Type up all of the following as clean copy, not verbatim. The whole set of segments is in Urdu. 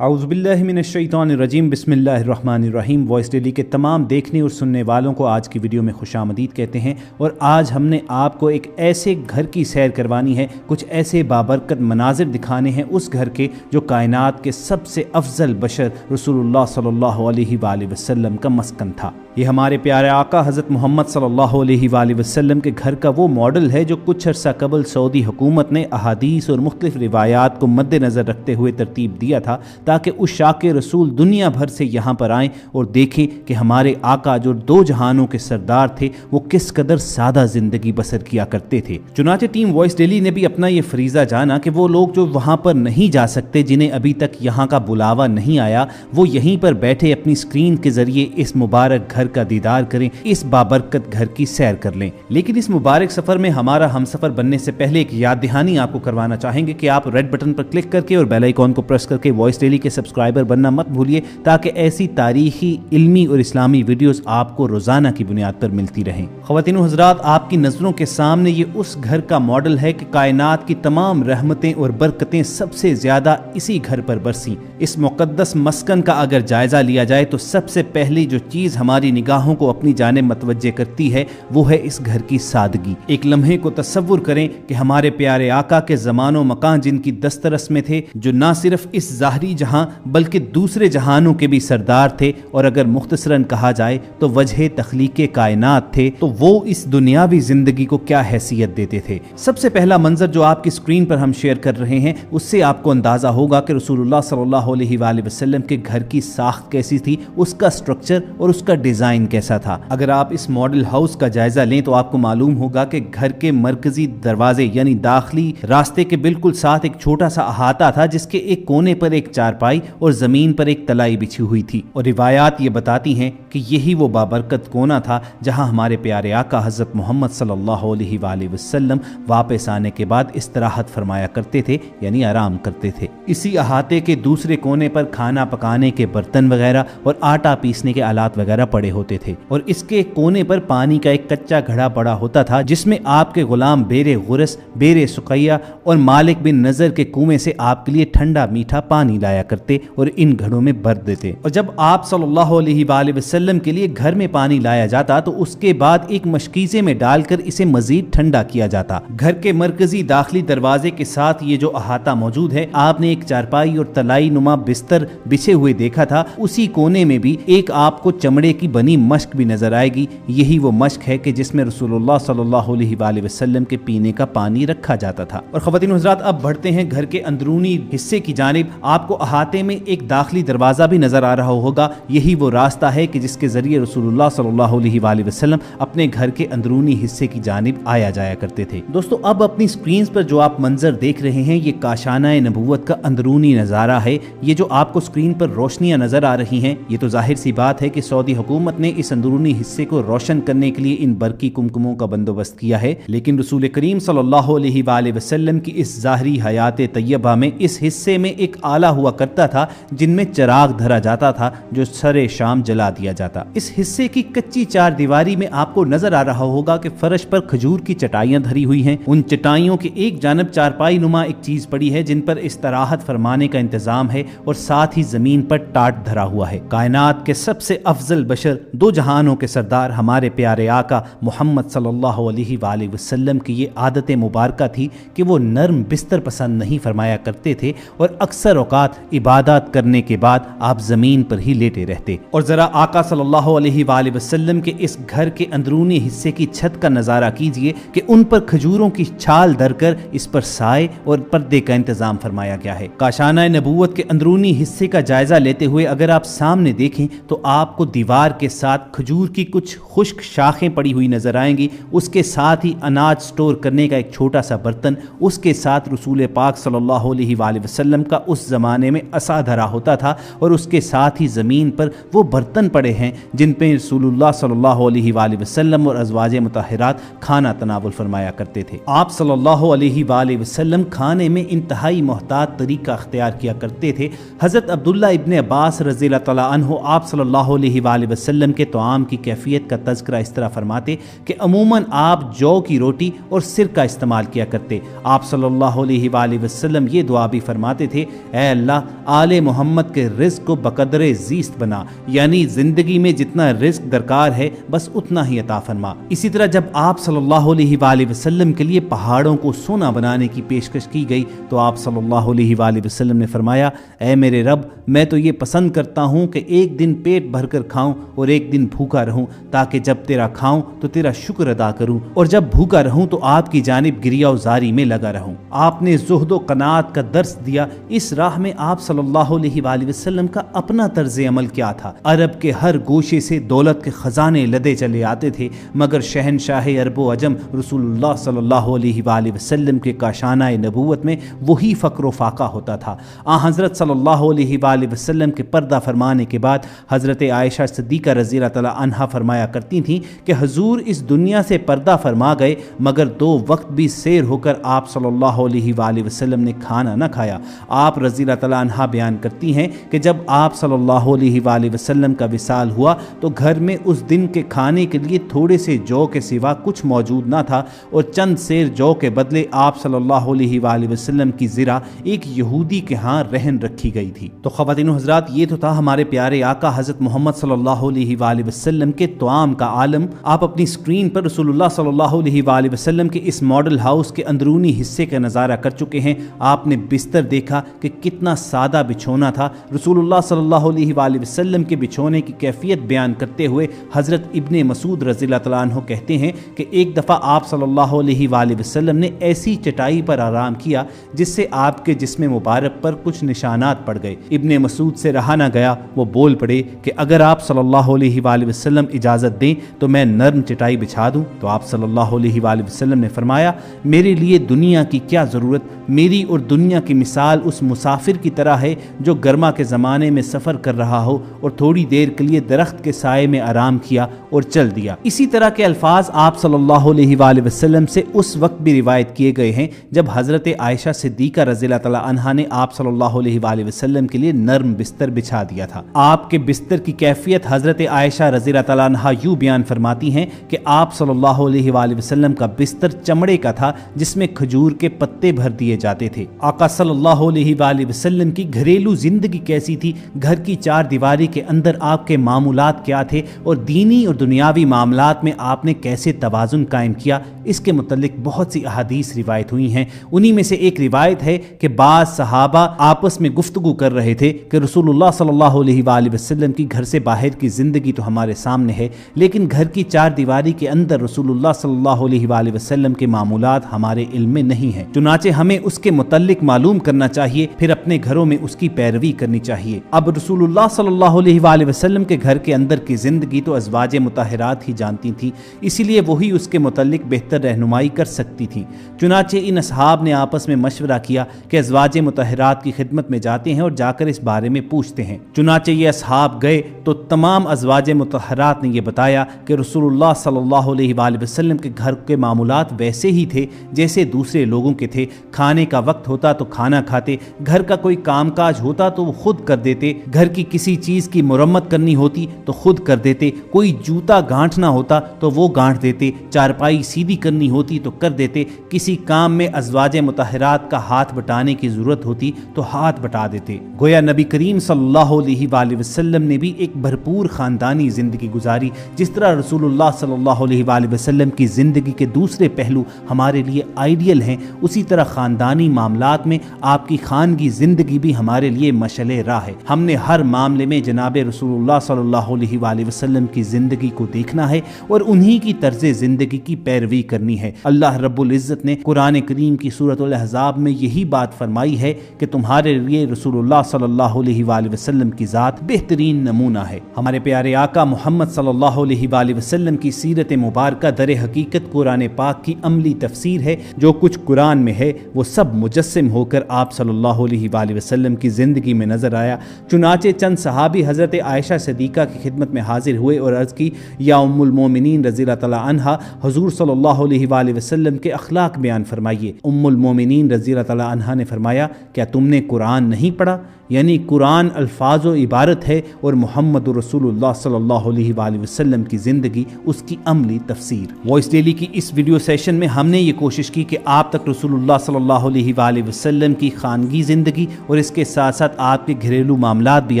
اعوذ باللہ من الشیطان الرجیم بسم اللہ الرحمن الرحیم۔ وائس ڈیلی کے تمام دیکھنے اور سننے والوں کو آج کی ویڈیو میں خوش آمدید کہتے ہیں، اور آج ہم نے آپ کو ایک ایسے گھر کی سیر کروانی ہے، کچھ ایسے بابرکت مناظر دکھانے ہیں اس گھر کے جو کائنات کے سب سے افضل بشر رسول اللہ صلی اللہ علیہ وآلہ وسلم کا مسکن تھا۔ یہ ہمارے پیارے آقا حضرت محمد صلی اللہ علیہ وآلہ وسلم کے گھر کا وہ ماڈل ہے جو کچھ عرصہ قبل سعودی حکومت نے احادیث اور مختلف روایات کو مد نظر رکھتے ہوئے ترتیب دیا تھا تاکہ عشاق رسول دنیا بھر سے یہاں پر آئیں اور دیکھیں کہ ہمارے آقا جو دو جہانوں کے سردار تھے وہ کس قدر سادہ زندگی بسر کیا کرتے تھے۔ چنانچہ ٹیم وائس ڈیلی نے بھی اپنا یہ فریضہ جانا کہ وہ لوگ جو وہاں پر نہیں جا سکتے، جنہیں ابھی تک یہاں کا بلاوا نہیں آیا، وہ یہیں پر بیٹھے اپنی اسکرین کے ذریعے اس مبارک گھر کا دیدار کریں، اس بابرکت گھر کی سیر کر لیں۔ لیکن اس مبارک سفر میں ہمارا ہم سفر بننے سے پہلے ایک یاد دہانی آپ کو کروانا چاہیں گے کہ آپ ریڈ بٹن پر کلک کر کے اور بیل آئیکن کو پریس کر کے وائس ڈیلی کے سبسکرائبر بننا مت بھولیے تاکہ ایسی تاریخی، علمی اور اسلامی ویڈیوز آپ کو روزانہ کی بنیاد پر ملتی رہیں۔ خواتین و حضرات، آپ کی نظروں کے سامنے یہ اس گھر کا ماڈل ہے کہ کائنات کی تمام رحمتیں اور برکتیں سب سے زیادہ اسی گھر پر برسیں۔ اس مقدس مسکن کا اگر جائزہ لیا جائے تو سب سے پہلی جو چیز ہماری نگاہوں کو اپنی جانب متوجہ کرتی ہے وہ ہے اس گھر کی سادگی۔ ایک لمحے کو تصور کریں کہ ہمارے پیارے آقا کے زمان و مکان جن کی دسترس میں تھے، جو نہ صرف اس ظاہری جہاں بلکہ دوسرے جہانوں کے بھی سردار تھے، اور اگر مختصراً کہا جائے تو وجہ تخلیق کائنات تھے، تو وہ اس دنیاوی زندگی کو کیا حیثیت دیتے تھے۔ سب سے پہلا منظر جو آپ کی اسکرین پر ہم شیئر کر رہے ہیں، اس سے آپ کو اندازہ ہوگا کہ رسول اللہ صلی اللہ علیہ وآلہ وسلم کے گھر کی ساخت کیسی تھی، اس کا سٹرکچر اور اس کا ڈیزائن کیسا تھا۔ اگر آپ اس ماڈل ہاؤس کا جائزہ لیں تو آپ کو معلوم ہوگا کہ گھر کے مرکزی دروازے یعنی داخلی راستے کے بالکل ساتھ ایک چھوٹا سا احاطہ تھا جس کے ایک کونے پر ایک چارپائی اور زمین پر ایک تلائی بچھی ہوئی تھی، اور روایات یہ بتاتی ہیں کہ یہی وہ بابرکت کونا تھا جہاں ہمارے پیارے آقا حضرت محمد صلی اللہ علیہ وآلہ وسلم واپس آنے کے بعد استراحت فرمایا کرتے تھے، یعنی آرام کرتے تھے۔ اسی احاطے کے دوسرے کونے پر کھانا پکانے کے برتن وغیرہ اور آٹا پیسنے کے آلات وغیرہ پڑے ہوتے تھے، اور اس کے کونے پر پانی کا ایک کچا گھڑا پڑا ہوتا تھا جس میں آپ کے غلام بیر غرس، بیر سقیہ اور مالک بن نظر کے کنویں سے آپ کے لیے ٹھنڈا میٹھا پانی لایا کرتے اور ان گھڑوں میں بھر دیتے۔ اور جب آپ صلی اللہ علیہ وآلہ وسلم کے لیے گھر میں پانی لایا جاتا تو اس کے بعد ایک مشکیزے میں ڈال کر اسے مزید ٹھنڈا کیا جاتا۔ گھر کے مرکزی داخلی دروازے کے ساتھ یہ جو احاطہ موجود ہے، آپ نے ایک چارپائی اور تلائی نما بستر بچھے ہوئے دیکھا تھا۔ اسی کونے میں بھی ایک آپ کو چمڑے کی بنی مشک بھی نظر آئے گی، یہی وہ مشک ہے کہ جس میں رسول اللہ صلی اللہ علیہ وآلہ وسلم کے پینے کا پانی رکھا جاتا تھا۔ اور خواتین و حضرات، اب بڑھتے ہیں گھر کے اندرونی حصے کی جانب۔ آپ کو احاطے میں ایک داخلی دروازہ بھی نظر آ رہا ہوگا، یہی وہ راستہ ہے کہ جس کے ذریعے رسول اللہ صلی اللہ علیہ وآلہ وسلم اپنے گھر کے اندرونی حصے کی جانب آیا جایا کرتے تھے۔ دوستو، اب اپنی سکرینز پر جو آپ منظر دیکھ رہے ہیں یہ کاشانہ نبوت کا اندرونی نظارہ ہے۔ یہ جو آپ کو سکرین پر روشنیاں نظر آ رہی ہیں، یہ تو ظاہر سی بات ہے کہ سعودی حکومت نے اس اندرونی حصے کو روشن کرنے کے لیے ان برقی کمکموں کا بندوبست کیا ہے، لیکن رسول کریم صلی اللہ علیہ وآلہ وسلم کی اس ظاہری حیات طیبہ میں اس حصے میں ایک آلہ ہوا کرتا تھا جن میں چراغ دھرا جاتا تھا جو سر شام جلا دیا جاتا۔ اس حصے کی کچی چار دیواری میں آپ کو نظر آ رہا ہوگا کہ فرش پر کھجور کی چٹائیاں دھری ہوئی ہیں۔ ان چٹائیوں کے ایک جانب چارپائی نما ایک چیز پڑی ہے جن پر استراحت فرمانے کا انتظام ہے، اور ساتھ ہی زمین پر ٹاٹ دھرا ہوا ہے۔ کائنات کے سب سے افضل بشر، دو جہانوں کے سردار ہمارے پیارے آقا محمد صلی اللہ علیہ وآلہ وسلم کی یہ عادت مبارکہ تھی کہ وہ نرم بستر پسند نہیں فرمایا کرتے تھے، اور اکثر اوقات عبادات کرنے کے بعد آپ زمین پر ہی لیٹے رہتے۔ اور ذرا آقا صلی اللہ علیہ وآلہ وسلم کے اس گھر کے اندرونی حصے کی چھت کا نظارہ کیجئے کہ ان پر کھجوروں کی چھال دھر کر اس پر سائے اور پردے کا انتظام فرمایا گیا ہے۔ کاشانہ نبوت کے اندرونی حصے کا جائزہ لیتے ہوئے اگر آپ سامنے دیکھیں تو آپ کو دیوار کے ساتھ کھجور کی کچھ خشک شاخیں پڑی ہوئی نظر آئیں گی، اس کے ساتھ ہی اناج سٹور کرنے کا ایک چھوٹا سا برتن، اس کے ساتھ رسول پاک صلی اللہ علیہ وآلہ وسلم کا اس زمانے میں عصا دھرا ہوتا تھا، اور اس کے ساتھ ہی زمین پر وہ برتن پڑے ہیں جن پہ رسول اللہ صلی اللہ علیہ وآلہ وسلم اور ازواج مطہرات کھانا تناول فرمایا کرتے تھے۔ آپ صلی اللہ علیہ وآلہ وسلم کھانے میں انتہائی محتاط طریقہ اختیار کیا کرتے تھے۔ حضرت عبداللہ ابن عباس رضی اللہ تعالیٰ عنہ آپ صلی اللہ علیہ وآلہ وسلم کے طعام کی کیفیت کا تذکرہ اس طرح فرماتے کہ عموماً آپ جو کی روٹی اور سرکہ استعمال کیا کرتے۔ آپ صلی اللہ علیہ وآلہ وسلم یہ دعا بھی فرماتے تھے، اے اللہ آل محمد کے رزق کو بقدر زیست بنا، یعنی زندگی میں جتنا رزق درکار ہے بس اتنا ہی عطا فرما۔ اسی طرح جب آپ صلی اللہ علیہ وآلہ وسلم کے لیے پہاڑوں کو سونا بنانے کی پیشکش کی گئی تو آپ صلی اللہ علیہ وآلہ وسلم نے فرمایا، اے میرے رب میں تو یہ پسند کرتا ہوں کہ ایک دن پیٹ بھر کر کھاؤں اور ایک دن بھوکا رہوں، تاکہ جب تیرا کھاؤں تو تیرا شکر ادا کروں اور جب بھوکا رہوں تو آپ کی جانب گریا و زاری میں لگا رہوں۔ آپ نے زہد و قناعت کا درس دیا۔ اس راہ میں آپ صلی اللہ علیہ وآلہ وسلم کا اپنا طرز عمل کیا تھا؟ عرب کے ہر گوشے سے دولت کے خزانے لدے چلے آتے تھے، مگر شہنشاہ عرب و عجم رسول اللہ صلی اللہ علیہ وآلہ وسلم کے کاشانہ نبوت میں وہی فقر و فاقہ ہوتا تھا۔ حضرت صلی اللہ علیہ وآلہ وسلم کے پردہ فرمانے کے بعد حضرت عائشہ صدیقہ رضی اللہ تعالی عنہا فرمایا کرتی تھیں کہ حضور اس دنیا سے پردہ فرما گئے مگر 2 وقت بھی سیر ہو کر آپ صلی اللہ علیہ وآلہ وسلم نے کھانا نہ کھایا۔ آپ رضی اللہ تعالی عنہا بیان کرتی ہیں کہ جب آپ صلی اللہ علیہ وآلہ وسلم کا وصال ہوا تو گھر میں اس دن کے کھانے کے لیے تھوڑے سے جو کے سوا کچھ موجود نہ تھا اور چند سیر جو کے بدلے آپ صلی اللہ علیہ وآلہ وسلم کی زرہ ایک یہودی کے ہاں رہن رکھی گئی تھی۔ تو خواتین و حضرات یہ تو تھا ہمارے پیارے آقا حضرت محمد صلی اللہ علیہ وآلہ وسلم کے طعام کا عالم۔ آپ اپنی سکرین پر رسول اللہ صلی اللہ علیہ وآلہ وسلم کے اس ماڈل ہاؤس کے اندرونی حصے کا نظارہ کر چکے ہیں۔ آپ نے بستر دیکھا کہ کتنا سادہ بچھونا تھا۔ رسول اللہ صلی اللہ علیہ وآلہ وسلم کے بچھونے کی کیفیت بیان کرتے ہوئے حضرت ابن مسعود رضی اللہ تعالیٰ عنہ کہتے ہیں کہ ایک دفعہ آپ صلی اللہ علیہ وآلہ وسلم نے ایسی چٹائی پر آرام کیا جس سے آپ کے جسم مبارک پر کچھ نشانات پڑ گئے۔ ابن مسعود سے رہا نہ گیا، وہ بول پڑے کہ اگر آپ صلی اللہ علیہ وآلہ وسلم اجازت دیں تو میں نرم چٹائی بچھا دوں؟ تو آپ صلی اللہ علیہ وآلہ وسلم نے فرمایا، میرے لیے دنیا کی کیا ضرورت؟ میری اور دنیا کی مثال اس مسافر کی طرح ہے جو گرما کے زمانے میں سفر کر رہا ہو اور تھوڑی دیر کے لیے درخت کے سائے میں آرام کیا اور چل دیا۔ اسی طرح کے الفاظ آپ صلی اللہ علیہ وآلہ وسلم سے اس وقت بھی روایت کیے گئے ہیں جب حضرت عائشہ صدیقہ رضی اللہ تعالی عنہا نے آپ صلی اللہ علیہ وآلہ وسلم کے لیے نرم بستر بچھا دیا تھا۔ آپ کے بستر کی کیفیت حضرت عائشہ رضی اللہ تعالی عنہا یوں بیان فرماتی ہیں کہ آپ صلی اللہ علیہ وآلہ وسلم کا بستر چمڑے کا تھا جس میں کھجور کے پتے بھر دیے جاتے تھے۔ آقا صلی اللہ علیہ وآلہ وسلم کی گھریلو زندگی کیسی تھی؟ گھر کی 4 دیواری کے اندر آپ کے معمولات کیا تھے اور دینی اور دنیاوی معاملات میں آپ نے کیسے توازن قائم کیا؟ اس کے متعلق بہت سی احادیث روایت ہوئی ہیں۔ انہی میں سے ایک روایت ہے کہ بعض صحابہ آپس میں گفتگو کر رہے تھے کہ رسول اللہ صلی اللہ علیہ وآلہ وسلم کی گھر سے باہر کی زندگی تو ہمارے سامنے ہے، لیکن گھر کی 4 دیواری کے اندر رسول اللہ صلی اللہ علیہ وآلہ وسلم کے معمولات ہمارے علم میں نہیں ہیں، چنانچہ ہمیں اس کے متعلق معلوم کرنا چاہیے، پھر اپنے گھروں میں اس کی پیروی کرنی چاہیے۔ اب رسول اللہ صلی اللہ علیہ وآلہ وسلم کے گھر کے اندر کی زندگی تو ازواج مطہرات ہی جانتی تھیں، اسی لیے وہی اس کے متعلق بہتر رہنمائی کر سکتی تھیں۔ چنانچہ ان اصحاب نے آپس میں مشورہ کیا کہ ازواج مطہرات کی خدمت میں جاتے ہیں اور جا کر اس بارے میں پوچھتے ہیں۔ چنانچہ یہ اصحاب گئے تو تمام ازواج مطہرات نے یہ بتایا کہ رسول اللہ صلی اللہ علیہ وآلہ وسلم کے گھر کے معمولات ویسے ہی تھے جیسے دوسرے لوگوں کے تھے۔ کھانے کا وقت ہوتا تو کھانا کھاتے، گھر کا کوئی کام کاج ہوتا تو وہ خود کر دیتے، گھر کی کسی چیز کی مرمت کرنی ہوتی تو خود کر دیتے، کوئی جوتا گانٹھنا ہوتا تو وہ گانٹھ دیتے، چارپائی سیدھی کرنی ہوتی تو کر دیتے، کسی کام میں ازواج مطہرات کا ہاتھ بٹانے کی ضرورت ہوتی تو ہاتھ بٹا دیتے۔ گویا نبی کریم صلی اللہ علیہ وآلہ وسلم نے بھی ایک بھرپور خاندانی زندگی گزاری، جس طرح رسول اللہ صلی اللہ علیہ وآلہ وسلم کی زندگی کے دوسرے پہلو ہمارے لیے آئیڈیل ہیں، اسی طرح خاندانی معاملات میں آپ کی خانگی زندگی بھی ہمارے لیے مشعل راہ ہے۔ ہم نے ہر معاملے میں جناب رسول اللہ صلی اللہ علیہ وآلہ وسلم کی زندگی کو دیکھنا ہے اور انہی کی طرز زندگی کی پیروی کرنی ہے۔ اللہ رب العزت نے قرآن کریم کی سورۃ الاحزاب میں یہی بات فرمائی ہے کہ تمہارے لیے رسول اللہ صلی اللہ علیہ وآلہ وسلم کی ذات بہترین نمونہ ہے۔ ہمارے پیارے آقا محمد صلی اللہ علیہ وآلہ وسلم کی سیرت مبارکہ در حقیقت قرآن پاک کی عملی تفسیر ہے۔ جو کچھ قرآن میں ہے وہ سب مجسم ہو کر آپ صلی اللہ علیہ وآلہ وسلم کی زندگی میں نظر آیا۔ چنانچہ چند صحابی حضرت عائشہ صدیقہ ملیکہ کی خدمت میں حاضر ہوئے اور عرض کی یا ام المومنین رضی اللہ تعالیٰ عنہا حضور صلی اللہ علیہ وآلہ وسلم کے اخلاق بیان فرمائیے۔ ام المومنین رضی اللہ تعالیٰ عنہا نے فرمایا کیا تم نے قرآن نہیں پڑھا؟ یعنی قرآن الفاظ و عبارت ہے اور محمد رسول اللہ صلی اللہ علیہ وآلہ وسلم کی زندگی اس کی عملی تفسیر۔ وائس ڈیلی کی اس ویڈیو سیشن میں ہم نے یہ کوشش کی کہ آپ تک رسول اللہ صلی اللہ علیہ وآلہ وسلم کی خانگی زندگی اور اس کے ساتھ ساتھ آپ کے گھریلو معاملات بھی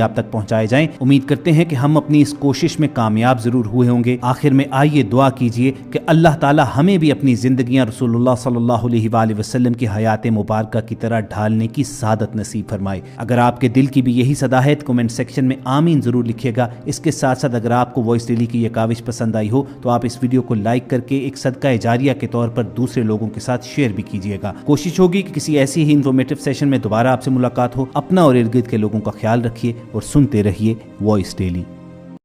آپ تک پہنچائے جائیں۔ امید کرتے ہیں کہ ہم اپنی اس کوشش میں کامیاب ضرور ہوئے ہوں گے۔ آخر میں آئیے دعا کیجئے کہ اللہ تعالی ہمیں بھی اپنی زندگیاں رسول اللہ صلی اللہ علیہ وآلہ وسلم کی حیات مبارکہ کی طرح ڈھالنے کی سعادت نصیب فرمائے۔ اگر آپ کے دل کی بھی یہی صدا ہے تو کمنٹ سیکشن میں آمین ضرور لکھیے گا۔ اس کے ساتھ ساتھ اگر آپ کو وائس ڈیلی کی یہ کاوش پسند آئی ہو تو آپ اس ویڈیو کو لائک کر کے ایک صدقہ جاریہ کے طور پر دوسرے لوگوں کے ساتھ شیئر بھی کیجیے گا۔ کوشش ہوگی کہ کسی ایسی ہی انفارمیٹو سیشن میں دوبارہ آپ سے ملاقات ہو۔ اپنا اور ارد گرد کے لوگوں کا خیال رکھیے اور سنتے رہیے وائس ڈیلی۔